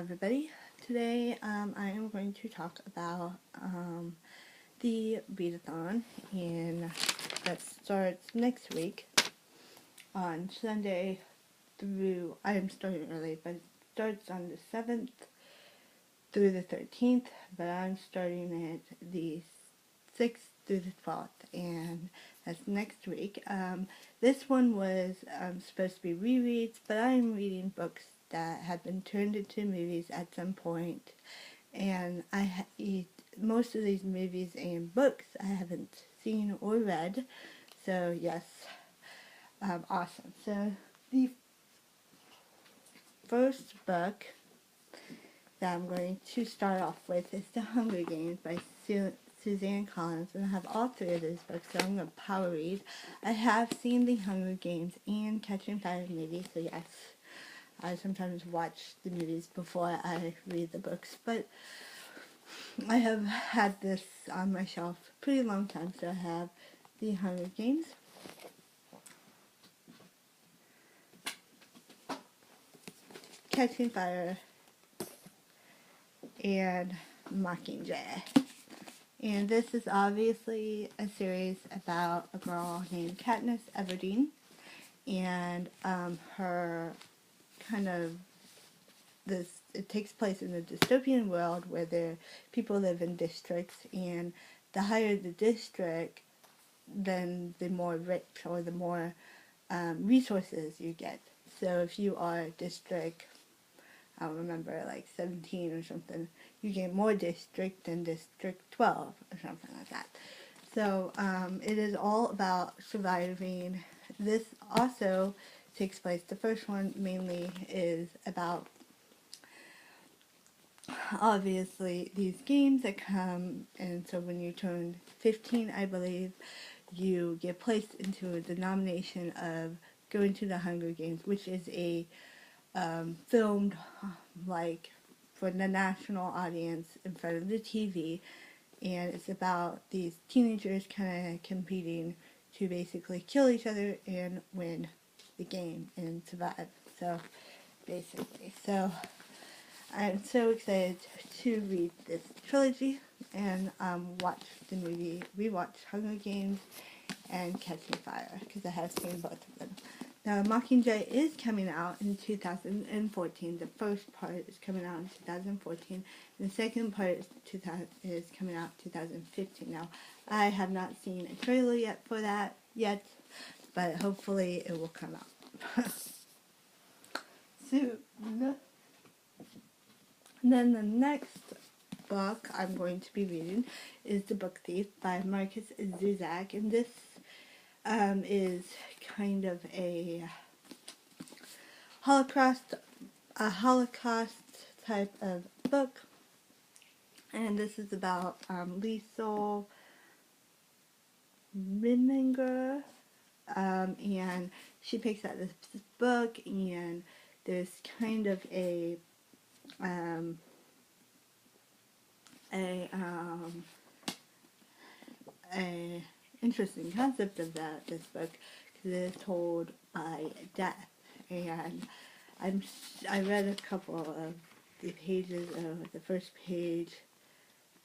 everybody. Today I am going to talk about the readathon, and that starts next week on Sunday through, I am starting early, but it starts on the 7th through the 13th, but I'm starting it the 6th through the 12th, and that's next week. This one was supposed to be rereads, but I'm reading books that have been turned into movies at some point, and most of these movies and books I haven't seen or read, so yes, awesome. So the first book that I'm going to start off with is The Hunger Games by Suzanne Collins, and I have all three of those books, so I'm going to power read. I have seen The Hunger Games and Catching Fire movie, so yes, I sometimes watch the movies before I read the books, but I have had this on my shelf a pretty long time, so I have The Hunger Games, Catching Fire, and Mockingjay. And this is obviously a series about a girl named Katniss Everdeen, and her kind of it takes place in a dystopian world where people live in districts, and the higher the district, then the more rich or the more resources you get. So if you are district, I don't remember, like 17 or something, you get more district than district 12 or something like that. So it is all about surviving. This also takes place, the first one mainly is about, obviously, these games that come, and so when you turn 15, I believe, you get placed into the nomination of going to the Hunger Games, which is a filmed like for the national audience in front of the TV, and it's about these teenagers kind of competing to basically kill each other and win the game and survive. So basically, so I'm so excited to read this trilogy and watch the movie, rewatch Hunger Games and Catching Fire, because I have seen both of them. Now, Mockingjay is coming out in 2014. The first part is coming out in 2014. And the second part is coming out in 2015. Now, I have not seen a trailer yet for that yet, but hopefully it will come out soon. And then the next book I'm going to be reading is The Book Thief by Marcus Zuzak, and this is kind of a Holocaust type of book, and this is about Liesl Rimminger, and she picks out this book, and there's kind of a interesting concept of this book, because it is told by death, and I read a couple of the pages of the first page,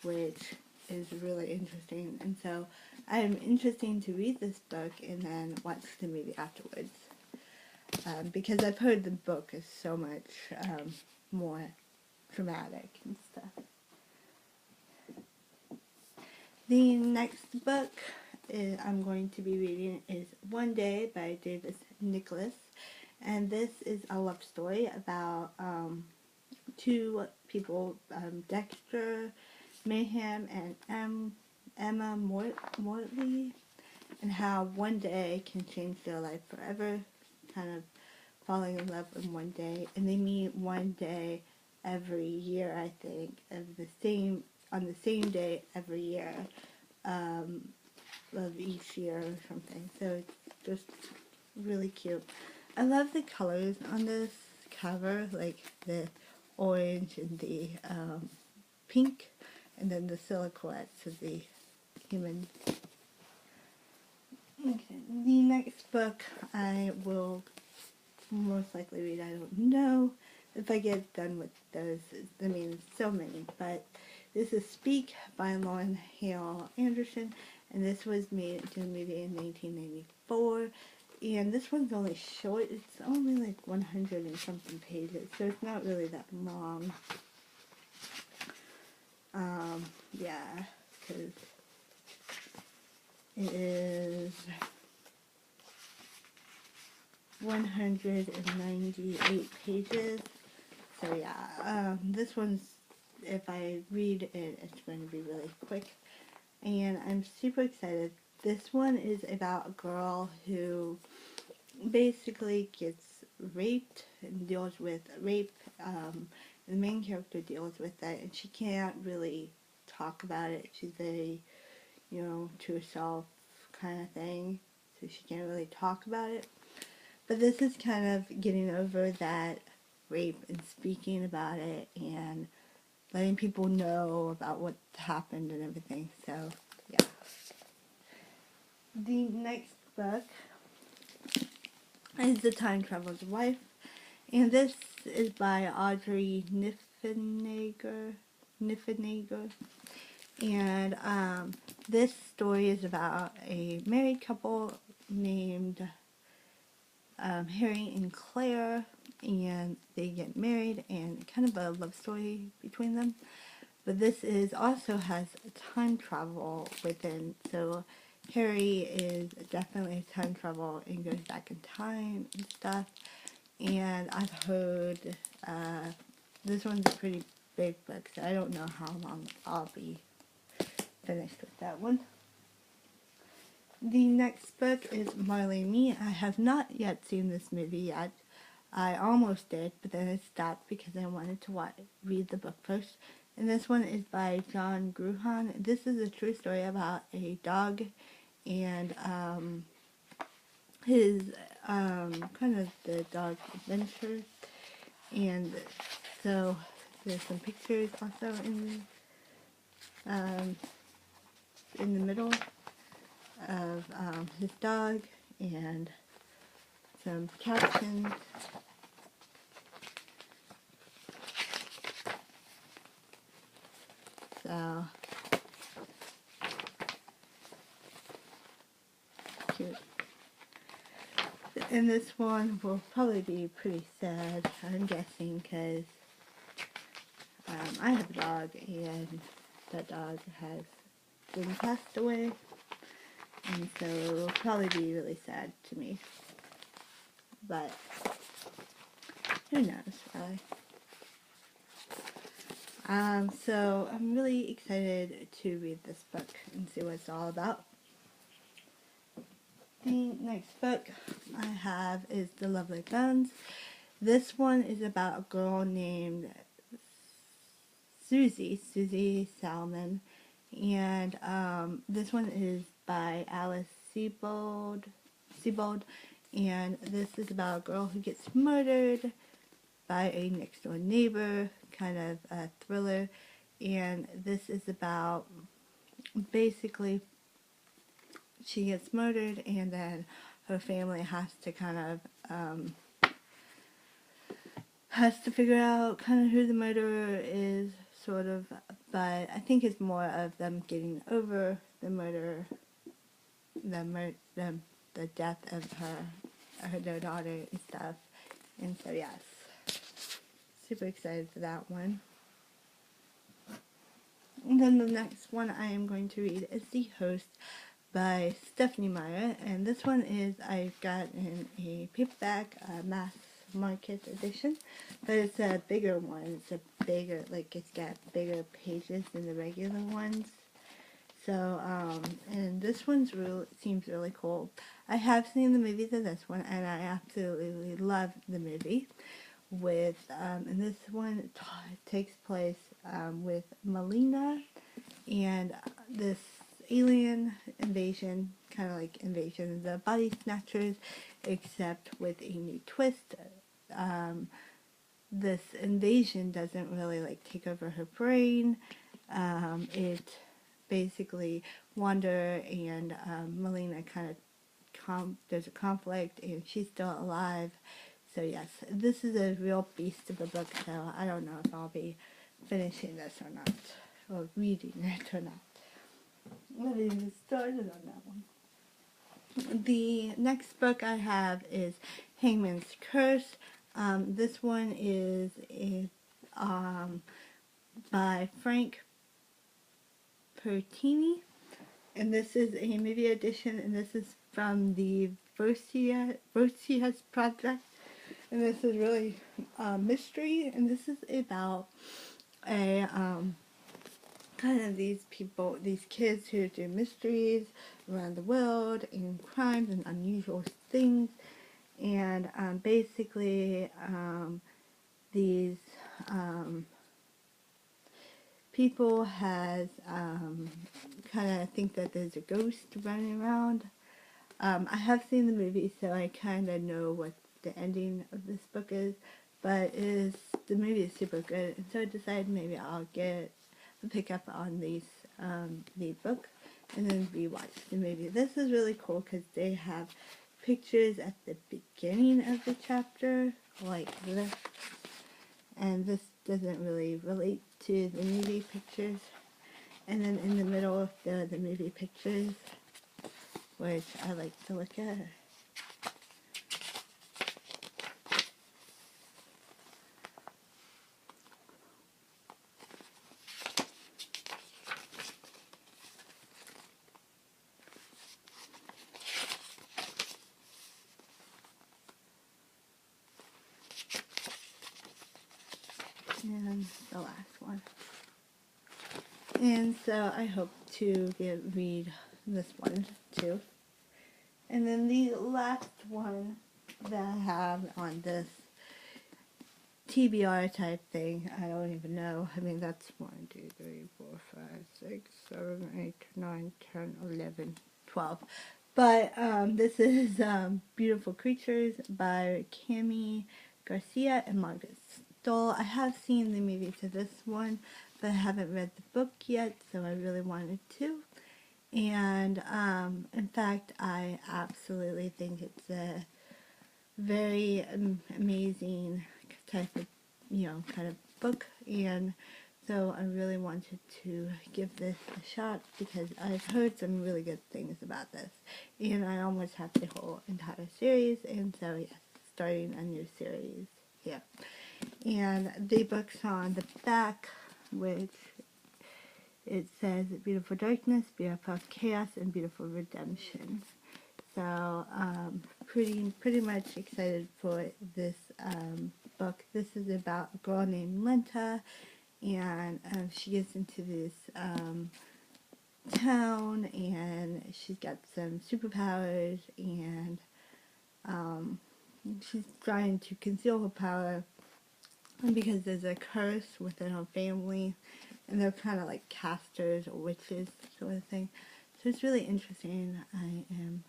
which is really interesting, and so I'm interested to read this book and then watch the movie afterwards, because I've heard the book is so much more dramatic and stuff. The next book I'm going to be reading is One Day by Davis Nicholas, and this is a love story about two people, Dexter Mayhem and Emma Mortley, and how one day can change their life forever, kind of falling in love in one day, and they meet one day every year, I think, on the same day every year of each year or something. So it's just really cute. I love the colors on this cover, like the orange and the pink, and then the silhouettes of the humans. Okay, the next book I will most likely read, I don't know, if I get done with those, I mean, so many, but this is Speak by Lauren Hale Anderson, and this was made into a movie in 1994, and this one's only short. It's only like 100 and something pages, so it's not really that long. Yeah, because it is 198 pages. So yeah, this one's, if I read it, it's going to be really quick. And I'm super excited. This one is about a girl who basically gets raped and deals with rape. The main character deals with that, and she can't really talk about it. She's very, to herself kind of thing, so she can't really talk about it. But this is kind of getting over that rape and speaking about it and letting people know about what happened and everything. So, yeah. The next book is The Time Traveler's Wife, and this is by Audrey Niffenegger. And this story is about a married couple named Harry and Claire, and they get married, and kind of a love story between them. But this is also has time travel within, so Harry is definitely time travel and goes back in time and stuff. And I've heard this one's a pretty big book, so I don't know how long I'll be finished with that one. The next book is Miley Me. I have not yet seen this movie yet. I almost did, but then I stopped because I wanted to read the book first. And this one is by John Gruhan. This is a true story about a dog and his kind of the dog's adventures. And so there's some pictures also in the middle of his dog and some captions. So cute. And this one will probably be pretty sad, I'm guessing, because I have a dog and that dog has been passed away, and so it will probably be really sad to me. But who knows, really. So I'm really excited to read this book and see what it's all about. The next book I have is The Lovely Bones. This one is about a girl named Susie Salmon, and this one is by Alice Sebold, and this is about a girl who gets murdered by a next door neighbor, kind of a thriller, and this is about basically she gets murdered and then her family has to kind of has to figure out kind of who the murderer is, sort of, but I think it's more of them getting over the murder, the death of their daughter and stuff, and so yes, super excited for that one. And then the next one I am going to read is The Host by Stephanie Meyer, and this one is I got in a paperback mass market edition, but it's a bigger one. It's a bigger, like it's got bigger pages than the regular ones. So, and this one's seems really cool. I have seen the movies of this one, and I absolutely love the movie. And this one takes place with Melina and this alien invasion, kind of like Invasion of the Body Snatchers, except with a new twist. This invasion doesn't really like take over her brain. It basically Wanda and Melina kind of there's a conflict, and she's still alive, So yes, this is a real beast of a book, so I don't know if I'll be finishing this or not, or reading it or not. I haven't even started on that one. The next book I have is Hangman's Curse. This one is by Frank Pertini, and this is a movie edition, and this is from the Versias Project, and this is really mystery, and this is about a kind of these people, these kids who do mysteries around the world and crimes and unusual things, and basically these people has kind of think that there's a ghost running around. I have seen the movie, so I kind of know what the ending of this book is, but the movie is super good, and so I decided maybe I'll pick up on the book and then rewatch the movie. This is really cool because they have pictures at the beginning of the chapter, like this, and this doesn't really relate to the movie pictures. And then in the middle, there are the movie pictures, which I like to look at. And the last one. And so I hope to read this one too. And then the last one that I have on this TBR type thing, I don't even know. I mean, that's 1, 2, 3, 4, 5, 6, 7, 8, 9, 10, 11, 12. But this is Beautiful Creatures by Cami Garcia and Margaret Stoll. I have seen the movie to this one, but I haven't read the book yet, so I really wanted to. And in fact, I absolutely think it's a very amazing type of, kind of book, and so I really wanted to give this a shot because I've heard some really good things about this, and I almost have the whole entire series, and so yes, starting a new series here. And the book's on the back, which it says Beautiful Darkness, Beautiful Chaos, and Beautiful Redemption. So pretty much excited for this book. This is about a girl named Lenta, and she gets into this town, and she's got some superpowers, and she's trying to conceal her power because there's a curse within her family, and they're kind of like casters or witches sort of thing. So it's really interesting. I am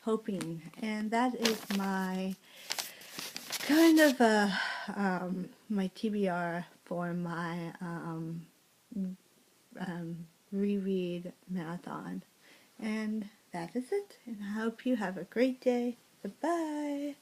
hoping, and that is my kind of my TBR for my reread marathon, and that is it, and I hope you have a great day. Bye-bye.